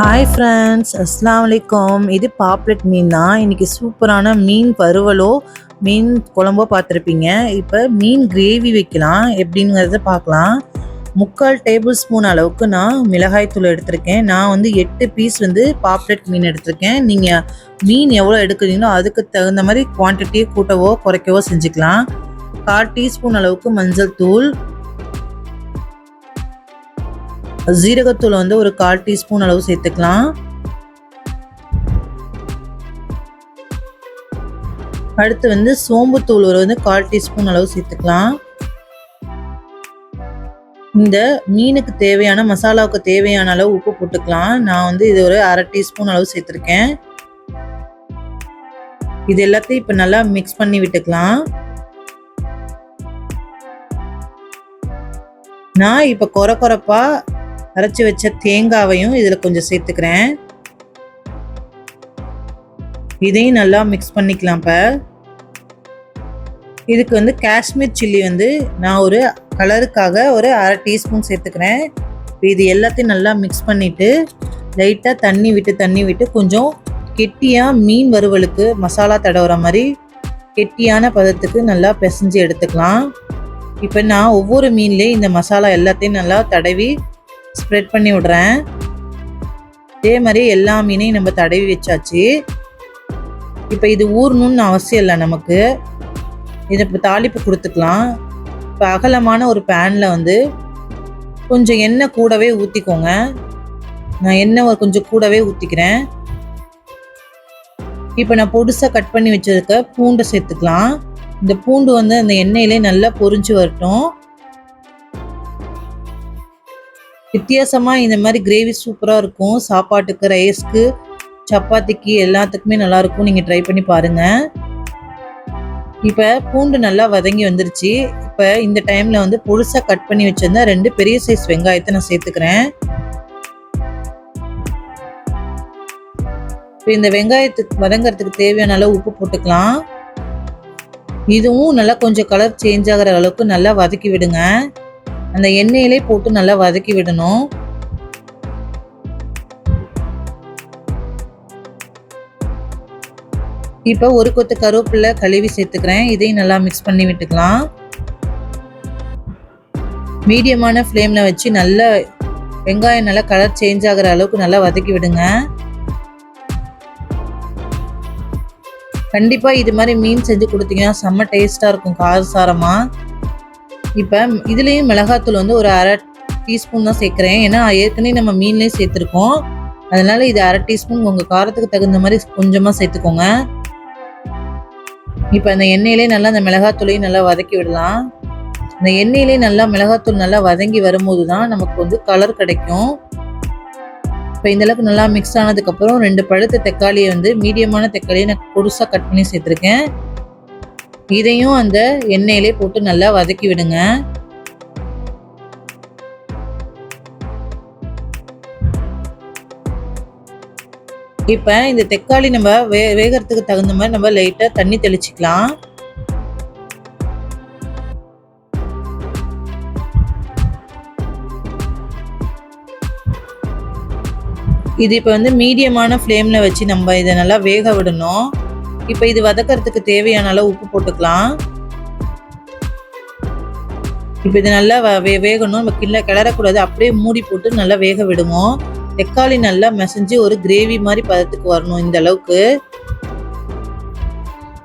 Hi friends, அஸ்ஸலாமு அலைக்கும். இது பாப்லெட் மீன் தான். இன்றைக்கி சூப்பரான மீன் வறுவலோ மீன் குழம்போ பார்த்துருப்பீங்க. இப்போ மீன் கிரேவி வைக்கலாம் எப்படிங்கிறத பார்க்கலாம். 3/4 டேபிள் ஸ்பூன் அளவுக்கு நான் மிளகாய்த்தூள் எடுத்திருக்கேன். நான் வந்து 8 பீஸ் பாப்லெட் மீன் எடுத்திருக்கேன். நீங்கள் மீன் எவ்வளோ எடுக்கிறீங்களோ அதுக்கு தகுந்த மாதிரி குவான்டிட்டியை கூட்டவோ குறைக்கவோ செஞ்சுக்கலாம். 1/4 டீஸ்பூன் அளவுக்கு மஞ்சள் தூள், ஜீரகத்தூள் ஒரு 1/4 டீஸ்பூன் அளவு சேர்த்துக்கலாம். அடுத்து சோம்புத்தூள் ஒரு 1/4 டீஸ்பூன் அளவு சேர்த்துக்கலாம். இந்த மீனுக்கு தேவையான மசாலாவுக்கு தேவையான அளவு உப்பு போட்டுக்கலாம். நான் இது ஒரு 1/2 டீஸ்பூன் அளவு சேர்த்துருக்கேன். இது எல்லாத்தையும் இப்போ நல்லா மிக்ஸ் பண்ணி விட்டுக்கலாம். நான் இப்போ கொரப்பா அரைச்சி வச்ச தேங்காவையும் இதில் கொஞ்சம் சேர்த்துக்கிறேன். இதையும் நல்லா மிக்ஸ் பண்ணிக்கலாம். இப்போ இதுக்கு காஷ்மீர் சில்லி நான் ஒரு கலருக்காக ஒரு 1/2 டீஸ்பூன் சேர்த்துக்கிறேன். இது எல்லாத்தையும் நல்லா மிக்ஸ் பண்ணிவிட்டு லைட்டாக தண்ணி விட்டு கொஞ்சம் கெட்டியாக மீன் வறுவலுக்கு மசாலா தடவுற மாதிரி கெட்டியான பதத்துக்கு நல்லா பிசைஞ்சு எடுத்துக்கலாம். இப்போ நான் ஒவ்வொரு மீன்லேயும் இந்த மசாலா எல்லாத்தையும் நல்லா தடவி ஸ்ப்ரெட் பண்ணி விடுறேன். இதே மாதிரி எல்லா மீனையும் நம்ம தடவி வச்சாச்சு. இப்போ இது ஊறணும்னு அவசியம் இல்லை நமக்கு. இதை இப்போ தாளிப்பு கொடுத்துக்கலாம். இப்போ அகலமான ஒரு பேனில் கொஞ்சம் எண்ணெய் கூடவே ஊற்றிக்கோங்க. நான் எண்ணெய் கொஞ்சம் கூடவே ஊற்றிக்கிறேன். இப்போ நான் பொடுசாக கட் பண்ணி வச்சிருக்க பூண்டை சேர்த்துக்கலாம். இந்த பூண்டு அந்த எண்ணெயிலே நல்லா பொரிஞ்சு வரட்டும். வித்தியாசமாக இந்த மாதிரி கிரேவி சூப்பராக இருக்கும். சாப்பாட்டுக்கு, ரைஸ்க்கு, சப்பாத்திக்கு எல்லாத்துக்குமே நல்லாயிருக்கும். நீங்கள் ட்ரை பண்ணி பாருங்கள். இப்போ பூண்டு நல்லா வதங்கி வந்துருச்சு. இப்போ இந்த டைமில் பொடுசாக கட் பண்ணி வச்சுருந்தா 2 பெரிய சைஸ் வெங்காயத்தை நான் சேர்த்துக்கிறேன். இப்போ இந்த வெங்காயத்துக்கு வதங்கிறதுக்கு தேவையான அளவு உப்பு போட்டுக்கலாம். இதுவும் நல்லா கொஞ்சம் கலர் சேஞ்ச் ஆகிற அளவுக்கு நல்லா வதக்கி விடுங்க. அந்த எண்ணெயிலே போட்டு நல்லா வதக்கி விடணும். இப்போ ஒரு கொத்து கருவேப்பிலை கழுவி சேர்த்துக்கிறேன். இதையும் நல்லா மிக்ஸ் பண்ணி விட்டுக்கலாம். மீடியமான ஃப்ளேமில் வச்சு நல்லா வெங்காயம் நல்லா கலர் சேஞ்ச் ஆகிற அளவுக்கு நல்லா வதக்கி விடுங்க. கண்டிப்பாக இது மாதிரி மீன் செஞ்சு கொடுத்தீங்கன்னா செம்ம டேஸ்ட்டாக இருக்கும், காரசாரமாக. இப்போ இதுலேயும் மிளகாத்தூள் ஒரு 1/2 டீஸ்பூன் தான் சேர்க்குறேன். ஏன்னா ஏற்கனவே நம்ம மீன்லேயும் சேர்த்துருக்கோம். அதனால் இது 1/2 டீஸ்பூன் உங்கள் காரத்துக்கு தகுந்த மாதிரி கொஞ்சமாக சேர்த்துக்கோங்க. இப்போ அந்த எண்ணெயிலே நல்லா அந்த மிளகாத்தூளையும் நல்லா வதக்கி விடலாம். அந்த எண்ணெயிலே நல்லா மிளகாத்தூள் நல்லா வதங்கி வரும்போது தான் நமக்கு கலர் கிடைக்கும். இப்போ இந்தளவுக்கு நல்லா மிக்ஸ் ஆனதுக்கப்புறம் 2 பழுத்த தக்காளியை மீடியமான தக்காளியை நான் பொடுசாக கட் பண்ணி சேர்த்துருக்கேன். இதையும் அந்த எண்ணெயிலே போட்டு நல்லா வதக்கி விடுங்க. இப்போ இந்த தக்காளி நம்ம வேகிறதுக்கு தகுந்த மாதிரி நம்ம லைட்டாக தண்ணி தெளிச்சுக்கலாம். இது இப்போ மீடியமான ஃப்ளேமில் வச்சு நம்ம இதை நல்லா வேக விடணும். இப்போ இது வதக்கிறதுக்கு தேவையான அளவு உப்பு போட்டுக்கலாம். இப்போ இது நல்லா வேகணும். நம்ம கிளறக்கூடாது, அப்படியே மூடி போட்டு நல்லா வேக விடுவோம். தக்காளி நல்லா மசிஞ்சு ஒரு கிரேவி மாதிரி பதத்துக்கு வரணும் இந்த அளவுக்கு.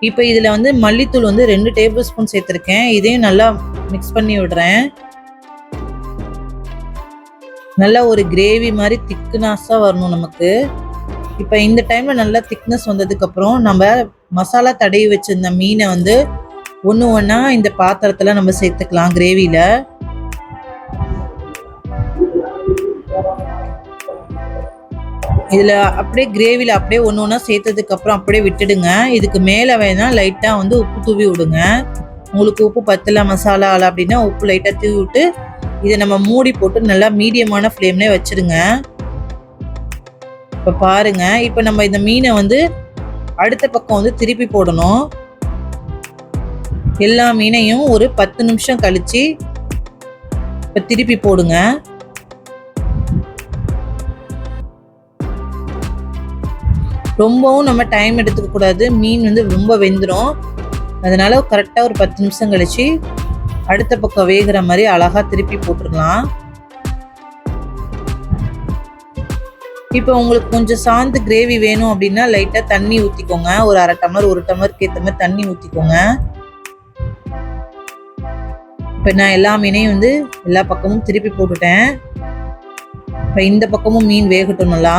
இப்போ இதில் மல்லித்தூள் 2 டேபிள் ஸ்பூன் சேர்த்துருக்கேன். இதையும் நல்லா மிக்ஸ் பண்ணி விடுறேன். நல்லா ஒரு கிரேவி மாதிரி திக்னஸாக வரணும் நமக்கு. இப்போ இந்த டைமில் நல்லா திக்னஸ் வந்ததுக்கப்புறம் நம்ம மசாலா தடவி வச்சிருந்த மீனை ஒன்று ஒன்றா இந்த பாத்திரத்தில் நம்ம சேர்த்துக்கலாம். கிரேவியில் இதில் அப்படியே கிரேவியில் அப்படியே ஒன்று ஒன்றா சேர்த்ததுக்கப்புறம் அப்படியே விட்டுடுங்க. இதுக்கு மேலே வேணால் லைட்டாக உப்பு தூவி விடுங்க. உங்களுக்கு உப்பு பத்தலை மசாலா அப்படின்னா உப்பு லைட்டாக தூவி விட்டு இதை நம்ம மூடி போட்டு நல்லா மீடியமான ஃப்ளேம்லேயே வச்சுடுங்க. இப்போ பாருங்க, இப்போ நம்ம இந்த மீனை அடுத்த பக்கம் திருப்பி போடணும். எல்லா மீனையும் ஒரு 10 நிமிஷம் கழிச்சு இப்போ திருப்பி போடுங்க. ரொம்பவும் நம்ம டைம் எடுத்துக்க கூடாது, மீன் வந்து ரொம்ப வெந்துடும். அதனால கரெக்டாக ஒரு 10 நிமிஷம் கழிச்சு அடுத்த பக்கம் வேகிற மாதிரி அழகா திருப்பி போட்டுடலாம். இப்போ உங்களுக்கு கொஞ்சம் சாந்து கிரேவி வேணும் அப்படின்னா லைட்டாக தண்ணி ஊற்றிக்கோங்க. ஒரு 1/2 டம்ளர் 1 டம்ளருக்கு ஏற்ற மாதிரி தண்ணி ஊற்றிக்கோங்க. இப்போ நான் எல்லா மீனையும் வந்து எல்லா பக்கமும் திருப்பி போட்டுட்டேன். இப்போ இந்த பக்கமும் மீன் வேகட்டும் நல்லா.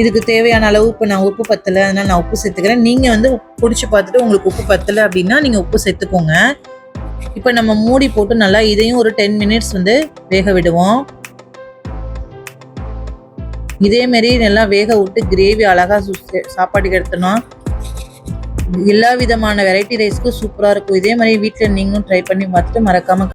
இதுக்கு தேவையான அளவு இப்போ நான் உப்பு பத்தலை, அதனால் நான் உப்பு சேர்த்துக்கிறேன். நீங்கள் வந்து பிடிச்சி பார்த்துட்டு உங்களுக்கு உப்பு பத்தலை அப்படின்னா நீங்கள் உப்பு சேர்த்துக்கோங்க. இப்போ நம்ம மூடி போட்டு நல்லா இதையும் ஒரு 10 மினிட்ஸ் வந்து வேக விடுவோம். இதேமாரி நல்லா வேக விட்டு கிரேவி அழகாக சாப்பாட்டுக்கு எடுத்தோன்னா எல்லா விதமான வெரைட்டி ரைஸ்க்கும் சூப்பராக இருக்கும். இதே மாதிரி வீட்டில் நீங்களும் ட்ரை பண்ணி பார்த்துட்டு மறக்காமல்